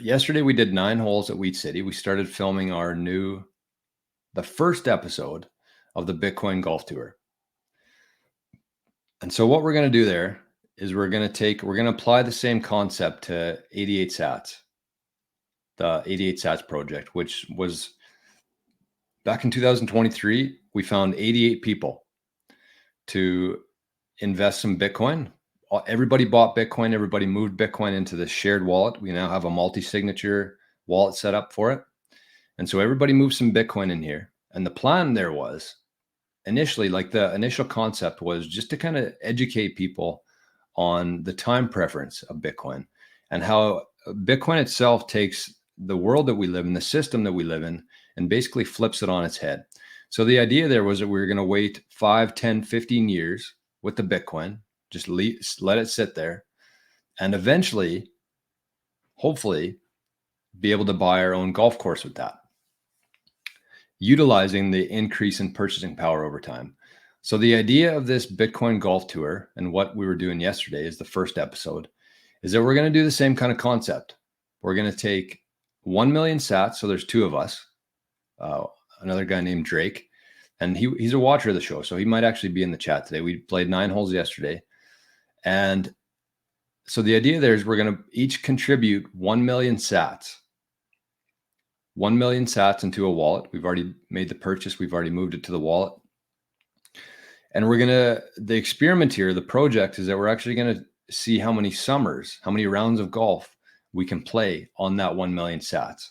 Yesterday we did 9 holes at Wheat City. We started filming the first episode of the Bitcoin Golf Tour. And so what we're going to do there is we're going to apply the same concept to 88 Sats, the 88 Sats project, which was back in 2023. We found 88 people to invest some Bitcoin. Everybody bought Bitcoin. Everybody moved Bitcoin into the shared wallet. We now have a multi-signature wallet set up for it. And so everybody moved some Bitcoin in here. And the plan there was initially, like the initial concept was just to kind of educate people on the time preference of Bitcoin and how Bitcoin itself takes the world that we live in, the system that we live in, and basically flips it on its head. So the idea there was that we were going to wait 5, 10, 15 years with the Bitcoin, just let it sit there, and eventually, hopefully, be able to buy our own golf course with that, utilizing the increase in purchasing power over time. So the idea of this Bitcoin Golf Tour and what we were doing yesterday is the first episode, is that we're going to do the same kind of concept. We're going to take 1 million sats. So there's 2 of us, another guy named Drake, and he's a watcher of the show. So he might actually be in the chat today. We played 9 holes yesterday. And so the idea there is we're going to each contribute 1 million sats. 1 million sats into a wallet. We've already made the purchase. We've already moved it to the wallet. And the experiment here, the project, is that we're actually going to see how many rounds of golf we can play on that 1 million sats.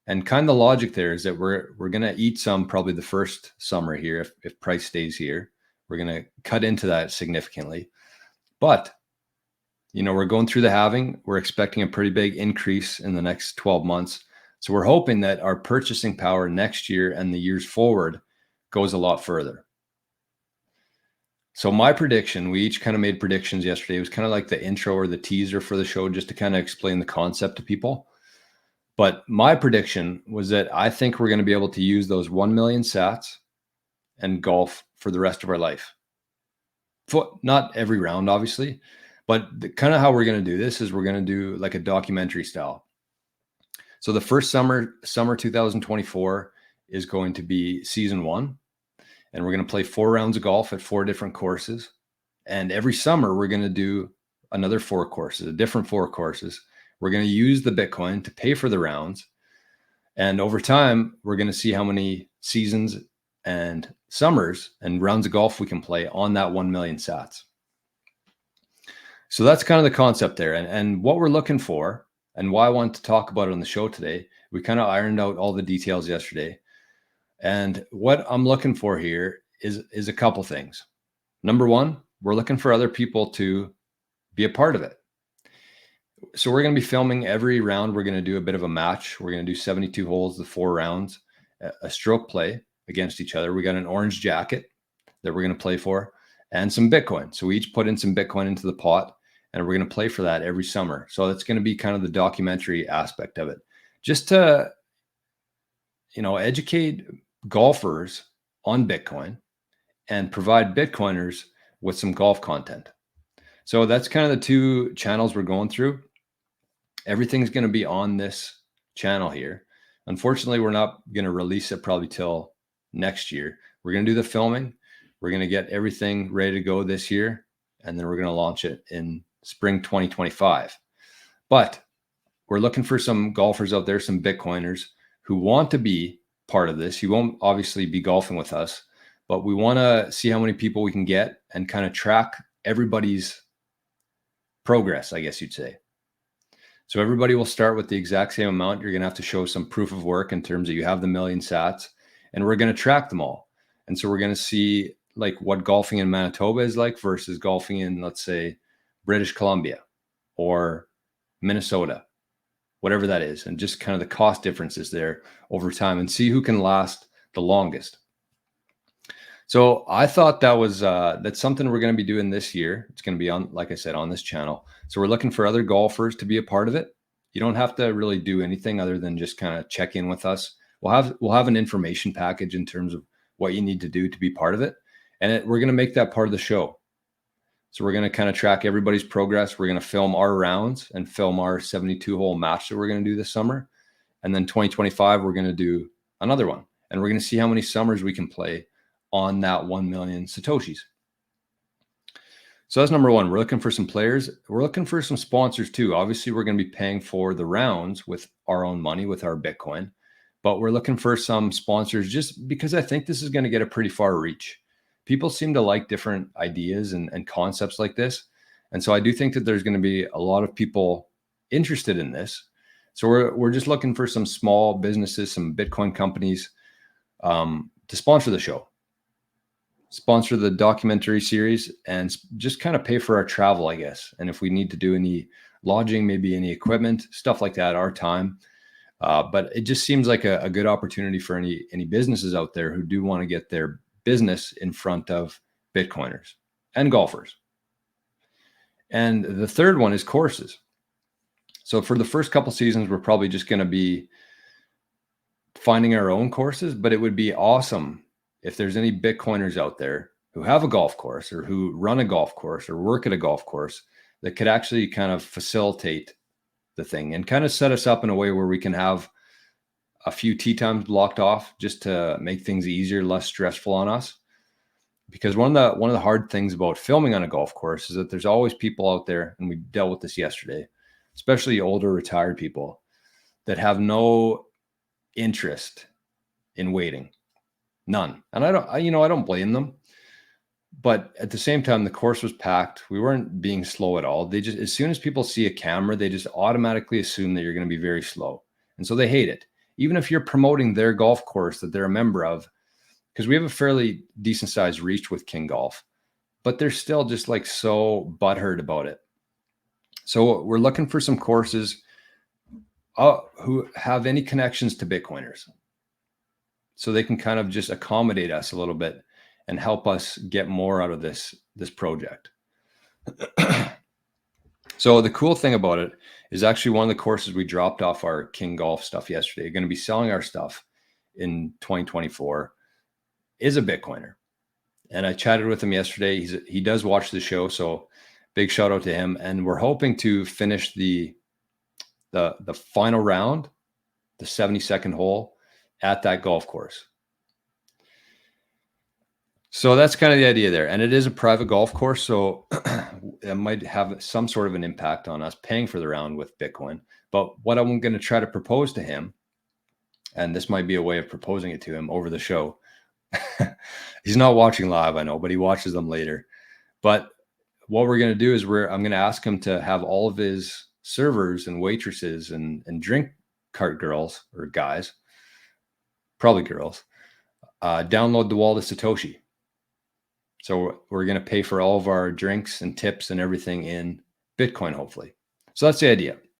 And kind of the logic there is that we're going to eat some probably the first summer here. If price stays here, we're going to cut into that significantly. But, we're going through the halving. We're expecting a pretty big increase in the next 12 months. So we're hoping that our purchasing power next year and the years forward goes a lot further. So my prediction, we each kind of made predictions yesterday. It was kind of like the intro or the teaser for the show, just to kind of explain the concept to people. But my prediction was that I think we're going to be able to use those 1 million sats and golf for the rest of our life. Not every round, obviously, but kind of how we're going to do this is we're going to do like a documentary style. So the first summer 2024 is going to be season 1. And we're going to play 4 rounds of golf at 4 different courses. And every summer, we're going to do another 4 courses, different 4 courses. We're going to use the Bitcoin to pay for the rounds. And over time, we're going to see how many seasons and summers and rounds of golf we can play on that 1 million sats. So that's kind of the concept there. And what we're looking for and why I want to talk about it on the show today, we kind of ironed out all the details yesterday. And what I'm looking for here is a couple things. Number one, we're looking for other people to be a part of it. So we're going to be filming every round. We're going to do a bit of a match. We're going to do 72 holes, the 4 rounds, a stroke play against each other. We got an orange jacket that we're going to play for and some Bitcoin. So we each put in some Bitcoin into the pot and we're going to play for that every summer. So that's going to be kind of the documentary aspect of it, just to, educate golfers on Bitcoin and provide Bitcoiners with some golf content. So that's kind of the 2 channels we're going through. Everything's going to be on this channel here. Unfortunately, we're not going to release it probably till next year. We're going to do the filming. We're going to get everything ready to go this year. And then we're going to launch it in spring 2025. But we're looking for some golfers out there, some Bitcoiners who want to be part of this. You won't obviously be golfing with us, but we want to see how many people we can get and kind of track everybody's progress, I guess you'd say. So everybody will start with the exact same amount. You're going to have to show some proof of work in terms of you have the 1 million sats, and we're going to track them all. And so we're going to see like what golfing in Manitoba is like versus golfing in, let's say, British Columbia or Minnesota, whatever that is, and just kind of the cost differences there over time and see who can last the longest. So I thought that was that's something we're going to be doing this year. It's going to be on, like I said, on this channel. So we're looking for other golfers to be a part of it. You don't have to really do anything other than just kind of check in with us. We'll have an information package in terms of what you need to do to be part of it, and we're going to make that part of the show. So we're going to kind of track everybody's progress. We're going to film our rounds and film our 72-hole match that we're going to do this summer. And then 2025, we're going to do another one. And we're going to see how many summers we can play on that 1 million Satoshis. So that's number one. We're looking for some players. We're looking for some sponsors too. Obviously, we're going to be paying for the rounds with our own money, with our Bitcoin. But we're looking for some sponsors just because I think this is going to get a pretty far reach. People seem to like different ideas and concepts like this. And so I do think that there's going to be a lot of people interested in this. So we're just looking for some small businesses, some Bitcoin companies to sponsor the show, sponsor the documentary series, and just kind of pay for our travel, I guess. And if we need to do any lodging, maybe any equipment, stuff like that, our time. But it just seems like a good opportunity for any businesses out there who do want to get their business in front of Bitcoiners and golfers. And the third one is courses. So for the first couple seasons, we're probably just going to be finding our own courses, but it would be awesome if there's any Bitcoiners out there who have a golf course or who run a golf course or work at a golf course that could actually kind of facilitate the thing and kind of set us up in a way where we can have a few tee times blocked off just to make things easier, less stressful on us. Because one of the hard things about filming on a golf course is that there's always people out there, and we dealt with this yesterday, especially older retired people that have no interest in waiting, none. And I don't blame them. But at the same time, the course was packed. We weren't being slow at all. They just, as soon as people see a camera, they just automatically assume that you're going to be very slow. And so they hate it. Even if you're promoting their golf course that they're a member of, because we have a fairly decent sized reach with King Golf, but they're still just like so butthurt about it. So we're looking for some courses who have any connections to Bitcoiners, so they can kind of just accommodate us a little bit and help us get more out of this project. So the cool thing about it is actually one of the courses we dropped off our King Golf stuff yesterday, going to be selling our stuff in 2024, is a Bitcoiner. And I chatted with him yesterday. He does watch the show, so big shout out to him. And we're hoping to finish the final round, the 72nd hole, at that golf course. So that's kind of the idea there. And it is a private golf course, so it might have some sort of an impact on us paying for the round with Bitcoin. But what I'm going to try to propose to him, and this might be a way of proposing it to him over the show. He's not watching live, I know, but he watches them later. But what we're going to do is I'm going to ask him to have all of his servers and waitresses and drink cart girls, or guys, probably girls, download the wallet of Satoshi. So we're going to pay for all of our drinks and tips and everything in Bitcoin, hopefully. So that's the idea.